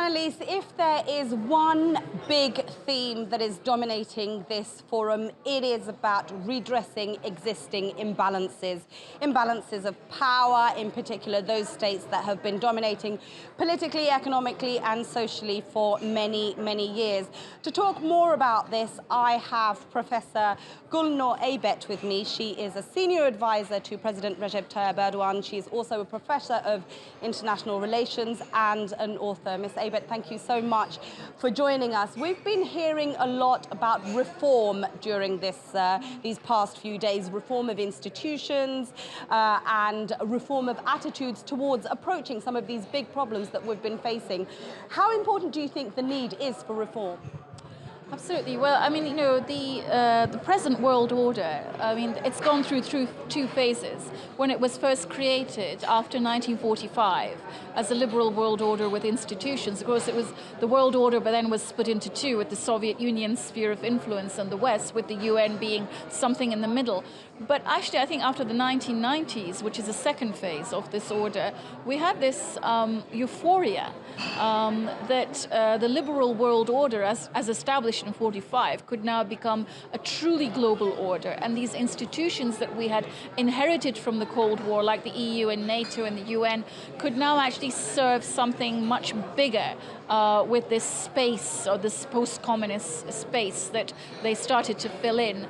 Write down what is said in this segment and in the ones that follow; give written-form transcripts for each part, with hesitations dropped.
Annalise, if there is one big theme that is dominating this forum, it is about redressing existing imbalances. Imbalances of power, in particular those states that have been dominating politically, economically and socially for many, many years. To talk more about this, I have Professor Gulnur Aybet with me. She is a senior advisor to President Recep Tayyip Erdogan. She is also a professor of international relations and an author. Ms. Aybet, thank you so much for joining us. We've been hearing a lot about reform during these past few days, reform of institutions and reform of attitudes towards approaching some of these big problems that we've been facing. How important do you think the need is for reform? Absolutely. Well, I mean, you know, the present world order, I mean, it's gone through two phases. When it was first created after 1945 as a liberal world order with institutions, of course, it was the world order, but then was split into two, with the Soviet Union's sphere of influence and the West, with the UN being something in the middle. But actually, I think after the 1990s, which is the second phase of this order, we had this euphoria that the liberal world order, as established in 45, could now become a truly global order. And these institutions that we had inherited from the Cold War, like the EU and NATO and the UN, could now actually serve something much bigger with this space, or this post-communist space that they started to fill in.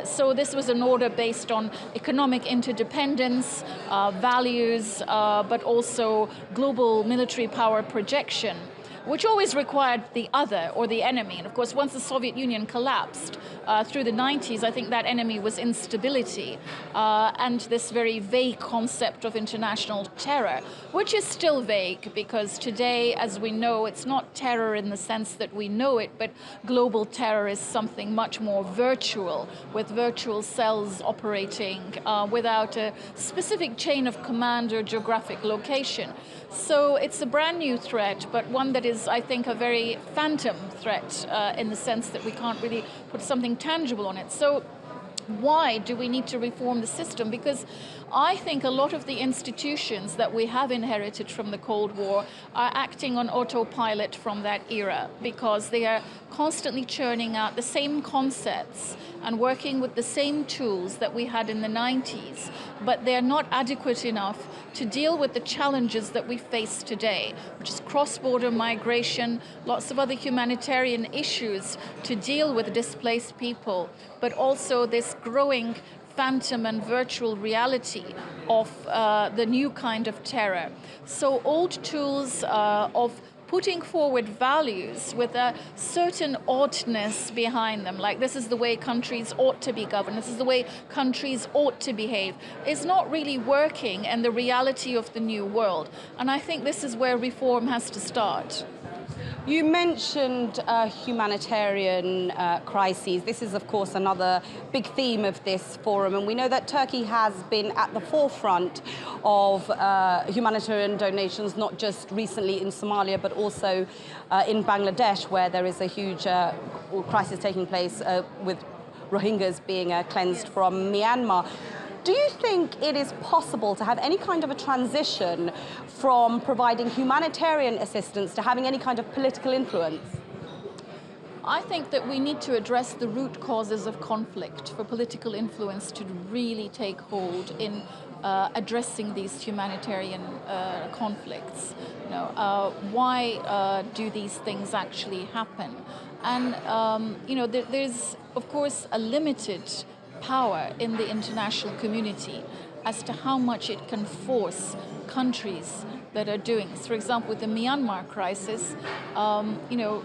So this was an order based on economic interdependence, values, but also global military power projection, which always required the other or the enemy. And of course, once the Soviet Union collapsed through the 90s, I think that enemy was instability and this very vague concept of international terror, which is still vague because today, as we know, it's not terror in the sense that we know it, but global terror is something much more virtual, with virtual cells operating without a specific chain of command or geographic location. So it's a brand new threat, but one that is, I think, a very phantom threat in the sense that we can't really put something tangible on it. So why do we need to reform the system? Because I think a lot of the institutions that we have inherited from the Cold War are acting on autopilot from that era, because they are constantly churning out the same concepts and working with the same tools that we had in the 90s, but they're not adequate enough to deal with the challenges that we face today, which is cross-border migration, lots of other humanitarian issues to deal with displaced people, but also this growing phantom and virtual reality of the new kind of terror. So old tools of putting forward values with a certain oughtness behind them, like this is the way countries ought to be governed, this is the way countries ought to behave, is not really working in the reality of the new world. And I think this is where reform has to start. You mentioned humanitarian crises. This is, of course, another big theme of this forum, and we know that Turkey has been at the forefront of humanitarian donations, not just recently in Somalia, but also in Bangladesh, where there is a huge crisis taking place with Rohingyas being cleansed from Myanmar. Do you think it is possible to have any kind of a transition from providing humanitarian assistance to having any kind of political influence? I think that we need to address the root causes of conflict for political influence to really take hold in addressing these humanitarian conflicts. You know, why do these things actually happen? And you know, there's of course a limited power in the international community as to how much it can force countries that are doing this. For example, with the Myanmar crisis, you know,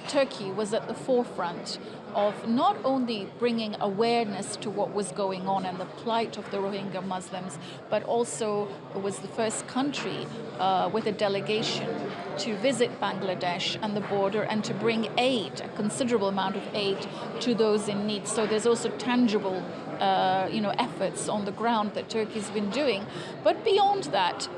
Turkey was at the forefront of not only bringing awareness to what was going on and the plight of the Rohingya Muslims, but also was the first country with a delegation to visit Bangladesh and the border and to bring aid, a considerable amount of aid, to those in need. So there's also tangible you know, efforts on the ground that Turkey's been doing. But beyond that,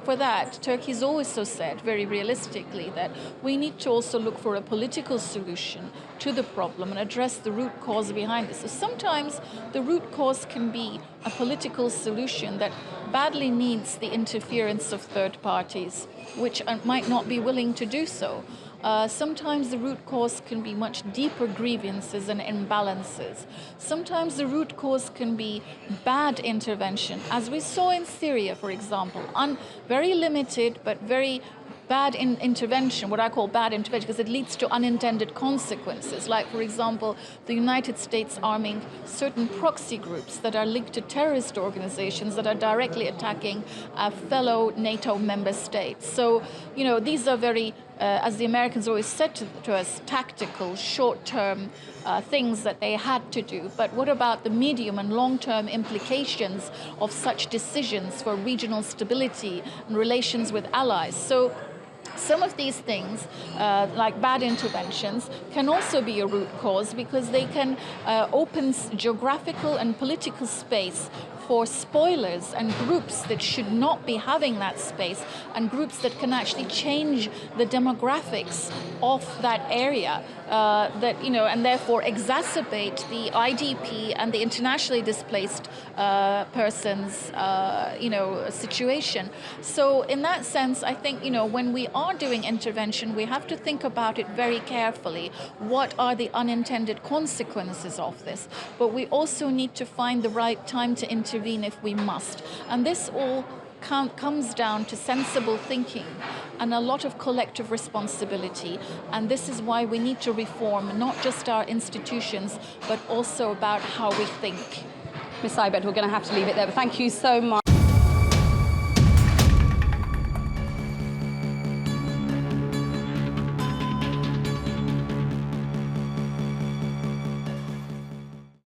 for that, Turkey's also said, very realistically, that we need to also look for a political solution to the problem and address the root cause behind this. So sometimes the root cause can be a political solution that badly needs the interference of third parties, which might not be willing to do so. Sometimes the root cause can be much deeper grievances and imbalances. Sometimes the root cause can be bad intervention, as we saw in Syria, for example, very limited but very bad intervention, what I call bad intervention, because it leads to unintended consequences. Like, for example, the United States arming certain proxy groups that are linked to terrorist organizations that are directly attacking fellow NATO member states. So, you know, these are very, as the Americans always said to us, tactical, short-term things that they had to do. But what about the medium and long-term implications of such decisions for regional stability and relations with allies? So some of these things, like bad interventions, can also be a root cause because they can open geographical and political space for spoilers and groups that should not be having that space, and groups that can actually change the demographics of that area, that, you know, and therefore exacerbate the IDP and the internationally displaced persons, you know, situation. So in that sense, I think, you know, when we are doing intervention, we have to think about it very carefully. What are the unintended consequences of this? But we also need to find the right time to intervene if we must. And this all comes down to sensible thinking and a lot of collective responsibility. And this is why we need to reform not just our institutions, but also about how we think. Ms. Aybet, we're going to have to leave it there, but thank you so much.